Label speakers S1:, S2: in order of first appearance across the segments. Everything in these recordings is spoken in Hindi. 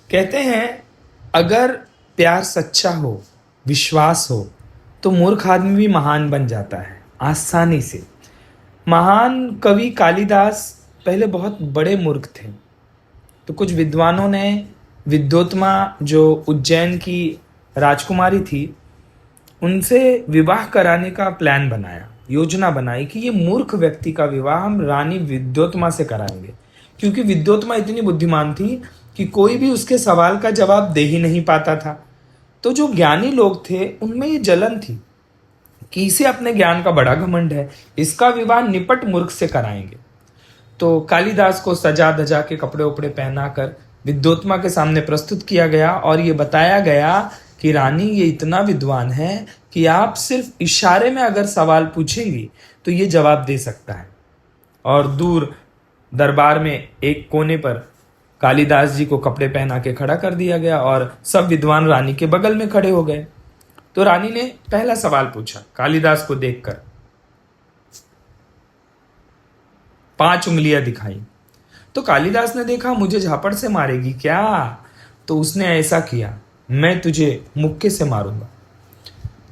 S1: कहते हैं अगर प्यार सच्चा हो, विश्वास हो, तो मूर्ख आदमी भी महान बन जाता है आसानी से। महान कवि कालिदास पहले बहुत बड़े मूर्ख थे, तो कुछ विद्वानों ने विद्योत्मा जो उज्जैन की राजकुमारी थी उनसे विवाह कराने का प्लान बनाया, योजना बनाई कि ये मूर्ख व्यक्ति का विवाह हम रानी विद्योत्मा से कराएंगे, क्योंकि विद्योत्मा इतनी बुद्धिमान थी कि कोई भी उसके सवाल का जवाब दे ही नहीं पाता था। तो जो ज्ञानी लोग थे उनमें ये जलन थी कि इसे अपने ज्ञान का बड़ा घमंड है, इसका विवाह निपट मूर्ख से कराएंगे। तो कालिदास को सजा धजा के कपड़े उपड़े पहनाकर विद्योत्मा के सामने प्रस्तुत किया गया और ये बताया गया कि रानी ये इतना विद्वान है कि आप सिर्फ इशारे में अगर सवाल पूछेंगी तो ये जवाब दे सकता है। और दूर दरबार में एक कोने पर कालिदास जी को कपड़े पहना के खड़ा कर दिया गया और सब विद्वान रानी के बगल में खड़े हो गए। तो रानी ने पहला सवाल पूछा कालिदास को देखकर, 5 उंगलियां दिखाई। तो कालिदास ने देखा मुझे झापड़ से मारेगी क्या, तो उसने ऐसा किया, मैं तुझे मुक्के से मारूंगा।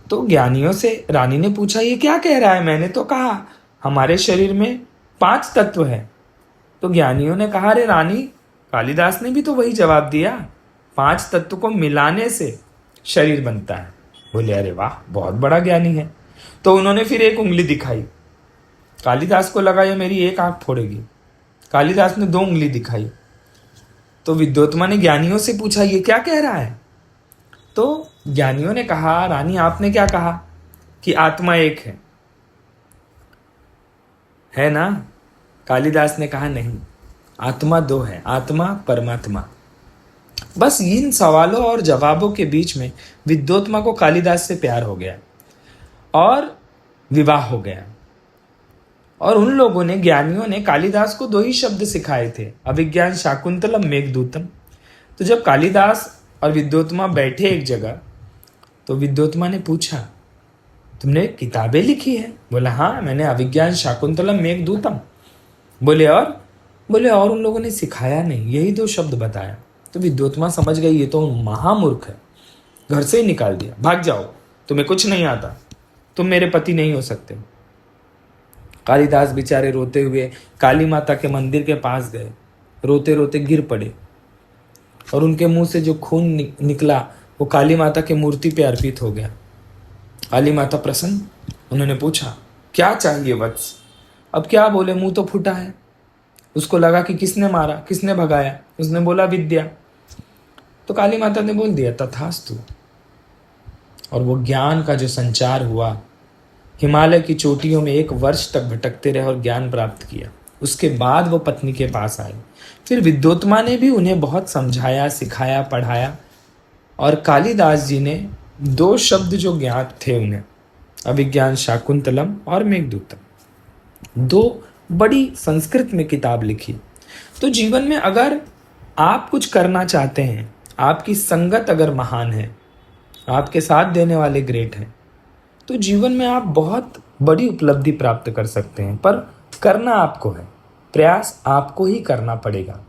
S1: तो ज्ञानियों से रानी ने पूछा ये क्या कह रहा है, मैंने तो कहा हमारे शरीर में 5 तत्व है। तो ज्ञानियों ने कहा अरे रानी, कालिदास ने भी तो वही जवाब दिया, 5 तत्व को मिलाने से शरीर बनता है। बोले अरे वाह, बहुत बड़ा ज्ञानी है। तो उन्होंने फिर एक उंगली दिखाई, कालिदास को लगा ये मेरी एक आंख फोड़ेगी। कालिदास ने 2 उंगली दिखाई। तो विद्योत्मा ने ज्ञानियों से पूछा ये क्या कह रहा है। तो ज्ञानियों ने कहा रानी आपने क्या कहा कि आत्मा एक है ना। कालिदास ने कहा नहीं, आत्मा 2 है, आत्मा परमात्मा। बस इन सवालों और जवाबों के बीच में विद्योत्मा को कालिदास से प्यार हो गया और विवाह हो गया। और उन लोगों ने, ज्ञानियों ने कालिदास को 2 ही शब्द सिखाए थे, अभिज्ञान शाकुंतलम मेघदूतम। तो जब कालिदास और विद्योत्मा बैठे एक जगह, तो विद्योत्मा ने पूछा तुमने किताबें लिखी है। बोला हाँ, मैंने अभिज्ञान शाकुंतलम मेघदूतम। बोले और उन लोगों ने सिखाया नहीं, यही 2 शब्द बताया। तो विद्योत्मा समझ गई ये तो महामूर्ख है, घर से ही निकाल दिया, भाग जाओ, तुम्हें कुछ नहीं आता, तुम मेरे पति नहीं हो सकते। कालिदास बेचारे रोते हुए काली माता के मंदिर के पास गए, रोते रोते गिर पड़े और उनके मुंह से जो खून निकला वो काली माता की मूर्ति पे अर्पित हो गया। काली माता प्रसन्न, उन्होंने पूछा क्या चाहिए वत्स। अब क्या बोले, मुंह तो फूटा है। उसको लगा कि किसने मारा, किसने भगाया। उसने बोला विद्या। तो काली माता ने बोल दिया तथास्तु। और वो ज्ञान का जो संचार हुआ, हिमालय की चोटियों में 1 वर्ष तक भटकते रहे और ज्ञान प्राप्त किया। उसके बाद वो पत्नी के पास आए। फिर विद्योत्मा ने भी उन्हें बहुत समझाया, सिखाया, पढ़ाया। और कालिदास जी ने 2 शब्द जो ज्ञात थे उन्हें, अभिज्ञान शाकुंतलम और मेघदूतम, 2 बड़ी संस्कृत में किताब लिखी। तो जीवन में अगर आप कुछ करना चाहते हैं, आपकी संगत अगर महान है, आपके साथ देने वाले ग्रेट हैं, तो जीवन में आप बहुत बड़ी उपलब्धि प्राप्त कर सकते हैं। पर करना आपको है, प्रयास आपको ही करना पड़ेगा।